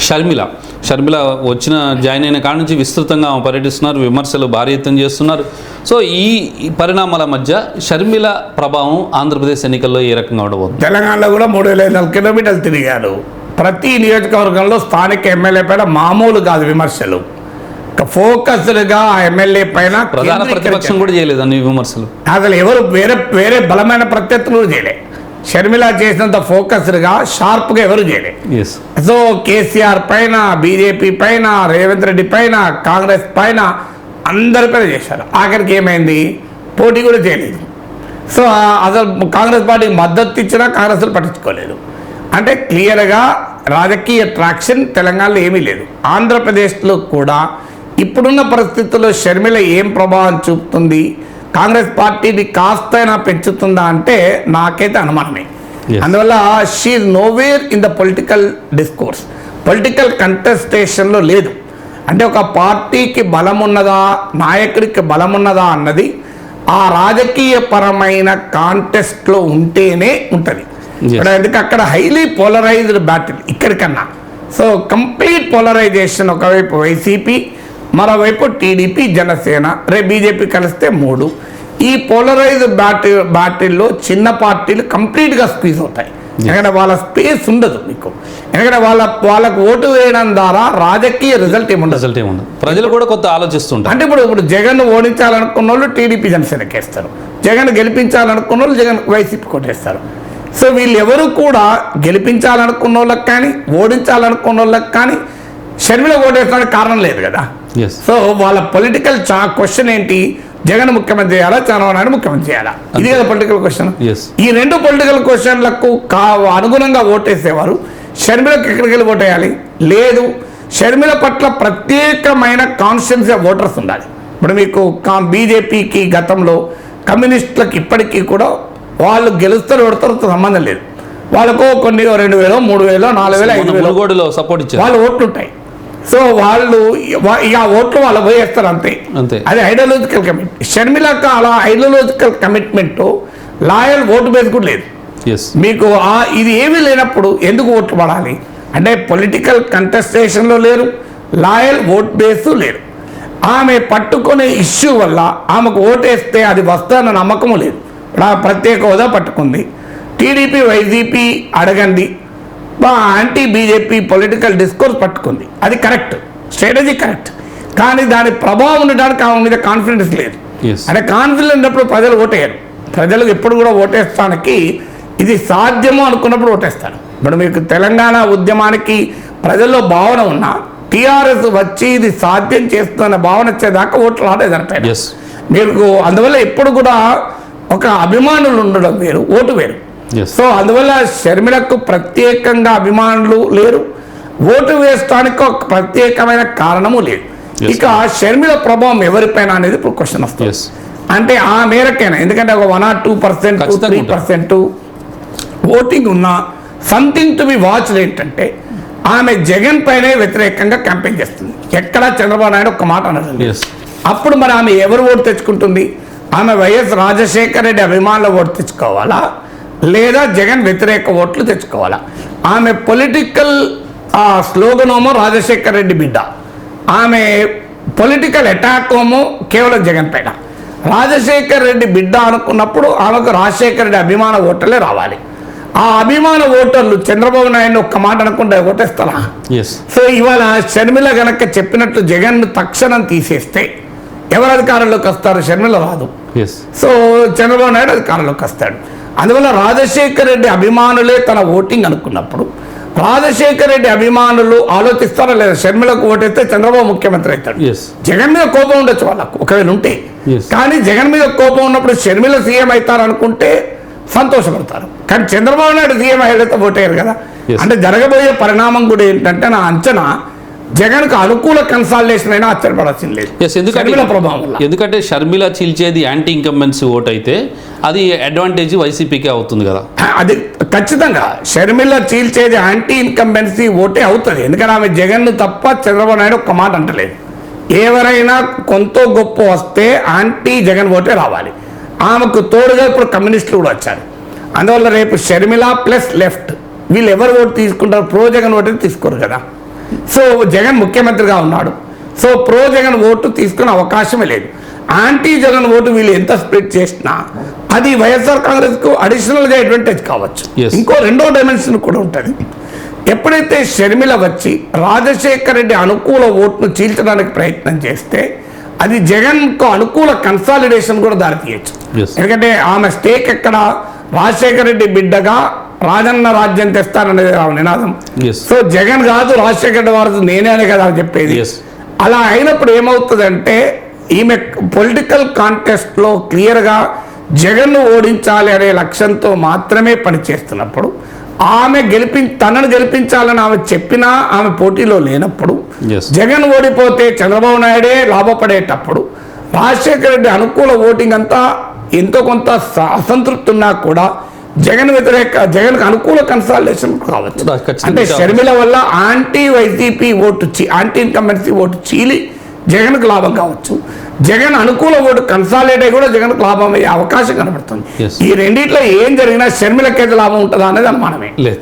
షర్మిల వచ్చిన జాయిన్ అయిన కాడ నుంచి విస్తృతంగా పర్యటిస్తున్నారు, విమర్శలు భారీ ఎత్తున చేస్తున్నారు. సో ఈ పరిణామాల మధ్య షర్మిల ప్రభావం ఆంధ్రప్రదేశ్ ఎన్నికల్లో ఏ రకంగా ఉండబోతుంది? తెలంగాణలో కూడా 3500 కిలోమీటర్లు తిరిగారు. ప్రతి నియోజకవర్గంలో స్థానిక ఎమ్మెల్యే పైన మామూలు కాదు విమర్శలు. ఫోకస్డ్గా ఆ ఎమ్మెల్యే పైన ప్రధాన ప్రతిపక్షం కూడా చేయలేదు అన్ని విమర్శలు. అసలు ఎవరు వేరే బలమైన ప్రత్యర్థులు చేయలే. షర్మిల చేసినంత ఫోకస్డ్గా షార్ప్గా ఎవరు చేయలేదు. సో కేసీఆర్ పైన, బీజేపీ పైన, రేవంత్ రెడ్డి పైన, కాంగ్రెస్ పైన అందరిపైన చేశారు. ఆఖరికి ఏమైంది, పోటీ కూడా చేయలేదు. సో అసలు కాంగ్రెస్ పార్టీకి మద్దతు ఇచ్చినా కాంగ్రెస్ పట్టించుకోలేదు. అంటే క్లియర్గా రాజకీయ ట్రాక్షన్ తెలంగాణలో ఏమీ లేదు. ఆంధ్రప్రదేశ్లో కూడా ఇప్పుడున్న పరిస్థితుల్లో షర్మిల ఏం ప్రభావం చూపుతుంది, కాంగ్రెస్ పార్టీని కాస్తైనా పెంచుతుందా అంటే నాకైతే అనుమానమే. అందువల్ల she is nowhere in the political discourse, political కంటెస్టేషన్లో లేదు. అంటే ఒక పార్టీకి బలం ఉన్నదా, నాయకుడికి బలం ఉన్నదా అన్నది ఆ రాజకీయ పరమైన కాంటెస్ట్లో ఉంటేనే ఉంటుంది. ఎందుకంటే అక్కడ హైలీ పోలరైజ్డ్ బ్యాటిల్ ఇక్కడికన్నా. సో కంప్లీట్ పోలరైజేషన్, ఒకవైపు వైసీపీ, మరోవైపు టీడీపీ, జనసేన, రేపు బీజేపీ కలిస్తే 3. ఈ పోలరైజ్ బ్యాటిల్లో చిన్న పార్టీలు కంప్లీట్గా స్క్వీజ్ అవుతాయి. ఎందుకంటే వాళ్ళ స్పేస్ ఉండదు మీకు. ఎందుకంటే వాళ్ళకు ఓటు వేయడం ద్వారా రాజకీయ రిజల్ట్ ఏముండదు. ప్రజలు కూడా కొత్త ఆలోచిస్తుంటారు. అంటే ఇప్పుడు జగన్ ఓడించాలనుకున్న వాళ్ళు టీడీపీ జనసేనకి వేస్తారు, జగన్ గెలిపించాలనుకున్న వాళ్ళు జగన్ వైసీపీ కొట్టేస్తారు. సో వీళ్ళు ఎవరు కూడా గెలిపించాలనుకున్న వాళ్ళకి కానీ ఓడించాలనుకున్న వాళ్ళకి కానీ షర్మిల ఓటేస్తానికి కారణం లేదు కదా. సో వాళ్ళ పొలిటికల్ క్వశ్చన్ ఏంటి, జగన్ ముఖ్యమంత్రి చేయాలా, చంద్రబాబు నాయుడు ముఖ్యమంత్రి చేయాలా, ఇది కదా పొలిటికల్ క్వశ్చన్. ఈ 2 పొలిటికల్ క్వశ్చన్లకు అనుగుణంగా ఓటేసేవారు షర్మిలకు ఎక్కడికి వెళ్ళి ఓటేయాలి లేదు. షర్మిల పట్ల ప్రత్యేకమైన కాన్షియన్సీ ఓటర్స్ ఉండాలి. ఇప్పుడు మీకు బీజేపీకి గతంలో, కమ్యూనిస్టులకు ఇప్పటికీ కూడా వాళ్ళు గెలుస్తారు ఓడతారు సంబంధం లేదు. వాళ్ళకు కొన్ని 2000, 3000, 4000, 5000 సపోర్ట్ ఇచ్చారు, వాళ్ళ ఓట్లు ఉంటాయి. సో వాళ్ళు ఇక ఓట్లు వాళ్ళు పోయేస్తారు అంతే. అది ఐడియాలజికల్ కమిట్మెంట్. షర్మిలకు అలా ideological commitment, loyal vote base కూడా లేదు మీకు. ఇది ఏమీ లేనప్పుడు ఎందుకు ఓట్లు పడాలి అంటే పొలిటికల్ కంటెస్టేషన్లో లేరు, లాయల్ ఓట్ బేసు లేరు. ఆమె పట్టుకునే ఇష్యూ వల్ల ఆమెకు ఓటేస్తే అది వస్తుందన్న నమ్మకము లేదు. ప్రత్యేక హోదా పట్టుకుంది, టీడీపీ వైసీపీ అడగండి, యాంటీ బీజేపీ పొలిటికల్ డిస్కోర్స్ పట్టుకుంది. అది కరెక్ట్, స్ట్రాటజీ కరెక్ట్. కానీ దాని ప్రభావం ఉండడానికి ఆమె మీద కాన్ఫిడెన్స్ లేదు. అంటే కాన్ఫిడెన్స్ ఉన్నప్పుడు ప్రజలు ఓటేయరు. ప్రజలకు ఎప్పుడు కూడా ఓటేస్తానికి ఇది సాధ్యము అనుకున్నప్పుడు ఓటేస్తారు. ఇప్పుడు మీకు తెలంగాణ ఉద్యమానికి ప్రజల్లో భావన ఉన్నా టీఆర్ఎస్ వచ్చి ఇది సాధ్యం చేస్తున్న భావన వచ్చేదాకా ఓట్లు ఆడేదంటారు మీకు. అందువల్ల ఎప్పుడు కూడా ఒక అభిమానులు ఉండడం వేరు, ఓటు వేరు. సో అందువల్ల షర్మిలకు ప్రత్యేకంగా అభిమానులు లేరు, ఓటు వేయడానికి ఒక ప్రత్యేకమైన కారణము లేదు. ఇక షర్మిల ప్రభావం ఎవరిపైన అనేది ఇప్పుడు క్వశ్చన్ వస్తుంది. అంటే ఆ మేరకైనా, ఎందుకంటే ఒక 1 or 2%, 3% ఓటింగ్ ఉన్న సంథింగ్ టు బి వాచ్డ్ ఏంటంటే ఆమె జగన్ పైనే వ్యతిరేకంగా క్యాంపెయిన్ చేస్తుంది. ఎక్కడా చంద్రబాబు నాయుడు ఒక్క మాట అనదు. అప్పుడు మరి ఆమె ఎవరు ఓటు తెచ్చుకుంటుంది? ఆమె వైఎస్ రాజశేఖర రెడ్డి అభిమానుల ఓటు తెచ్చుకోవాలా, లేదా జగన్ వ్యతిరేక ఓట్లు తెచ్చుకోవాలా? ఆమె పొలిటికల్ స్లోగన్ ఏమో రాజశేఖర రెడ్డి బిడ్డ, ఆమె పొలిటికల్ అటాక్ ఏమో కేవలం జగన్ పైన. రాజశేఖర రెడ్డి బిడ్డ అనుకున్నప్పుడు ఆమెకు రాజశేఖర రెడ్డి అభిమాన ఓటర్లే రావాలి. ఆ అభిమాన ఓటర్లు చంద్రబాబు నాయుడు ఒక్క మాట అనుకుంటే ఓటేస్తారా? సో ఇవాళ షర్మిల గనక చెప్పినట్లు జగన్ తక్షణం తీసేస్తే ఎవరు అధికారంలోకి వస్తారు? షర్మిల రాదు. సో చంద్రబాబు నాయుడు అధికారంలోకి వస్తాడు. అందువల్ల రాజశేఖర రెడ్డి అభిమానులే తన ఓటింగ్ అనుకున్నప్పుడు రాజశేఖర రెడ్డి అభిమానులు ఆలోచిస్తారా లేదా? షర్మిలకు ఓటేస్తే చంద్రబాబు ముఖ్యమంత్రి అవుతాడు. జగన్ మీద కోపం ఉండొచ్చు వాళ్ళకు ఒకవేళ ఉంటే, కానీ జగన్ మీద కోపం ఉన్నప్పుడు షర్మిల సీఎం అవుతారనుకుంటే సంతోషపడతారు. కానీ చంద్రబాబు నాయుడు సీఎం అయ్యేస్తే ఓటేయరు కదా. అంటే జరగబోయే పరిణామం కూడా ఏంటంటే నా అంచనా జగన్కు అనుకూల కన్సాలిడేషన్ అయినా ఆశ్చర్యపడాల్సింది లేదు. ఎందుకంటే షర్మిల చీల్చేది యాంటీ ఇన్కంబెన్సీ ఓట్ అయితే అది అడ్వాంటేజ్ వైసీపీకే అవుతుంది కదా. అది ఖచ్చితంగా షర్మిల చీల్చేది యాంటీ ఇన్కంబెన్సీ ఓటే అవుతుంది. ఎందుకంటే ఆమె జగన్ తప్ప చంద్రబాబు నాయుడు ఒక్క మాట అంటలేదు. ఎవరైనా కొంత గొప్ప వస్తే యాంటీ జగన్ ఓటే రావాలి. ఆమెకు తోడుగా ఇప్పుడు కమ్యూనిస్టులు కూడా వచ్చారు. అందువల్ల రేపు షర్మిల ప్లస్ లెఫ్ట్ వీళ్ళు ఎవరు ఓటు తీసుకుంటారు? ప్రో జగన్ ఓటు తీసుకోరు కదా. సో జగన్ ముఖ్యమంత్రిగా ఉన్నాడు. సో ప్రో జగన్ ఓటు తీసుకునే అవకాశమే లేదు. యాంటీ జగన్ ఓటు వీళ్ళు ఎంత స్ప్లిట్ చేసినా అది వైఎస్ఆర్ కాంగ్రెస్కు అడిషనల్గా అడ్వాంటేజ్ కావచ్చు. ఇంకో రెండో డైమెన్షన్ కూడా ఉంటుంది. ఎప్పుడైతే షర్మిల వచ్చి రాజశేఖర్ రెడ్డి అనుకూల ఓటును చీల్చడానికి ప్రయత్నం చేస్తే అది జగన్కు అనుకూల కన్సాలిడేషన్ కూడా దారితీయచ్చు. ఎందుకంటే ఆమె స్టేక్ ఎక్కడ, రాజశేఖర రెడ్డి బిడ్డగా రాజన్న రాజ్యం తెస్తాననేది నినాదం. సో జగన్ కాదు రాజశేఖర రెడ్డి వారు నేనే అనే కదా చెప్పేది. అలా అయినప్పుడు ఏమవుతుందంటే ఈమె పొలిటికల్ కాంటెస్ట్లో క్లియర్గా జగన్ను ఓడించాలి అనే లక్ష్యంతో మాత్రమే పనిచేస్తున్నప్పుడు ఆమె తనను గెలిపించాలని ఆమె చెప్పినా ఆమె పోటీలో లేనప్పుడు జగన్ ఓడిపోతే చంద్రబాబు నాయుడే లాభపడేటప్పుడు రాజశేఖర రెడ్డి అనుకూల ఓటింగ్ అంతా ఎంతో కొంత అసంతృప్తి ఉన్నా కూడా జగన్ అనుకూల కన్సాలిడేషన్ కావచ్చు. అంటే షర్మిల వల్ల anti YCP vote anti incumbency vote చీలి జగన్కు లాభం కావచ్చు. జగన్ అనుకూల ఓటు కన్సాలిడేట్ కూడా జగన్కు లాభం అయ్యే అవకాశం కనబడుతుంది. ఈ రెండిట్లో ఏం జరిగినా షర్మిలకైతే లాభం ఉంటుందా అనేది అనుమానమే లేదు.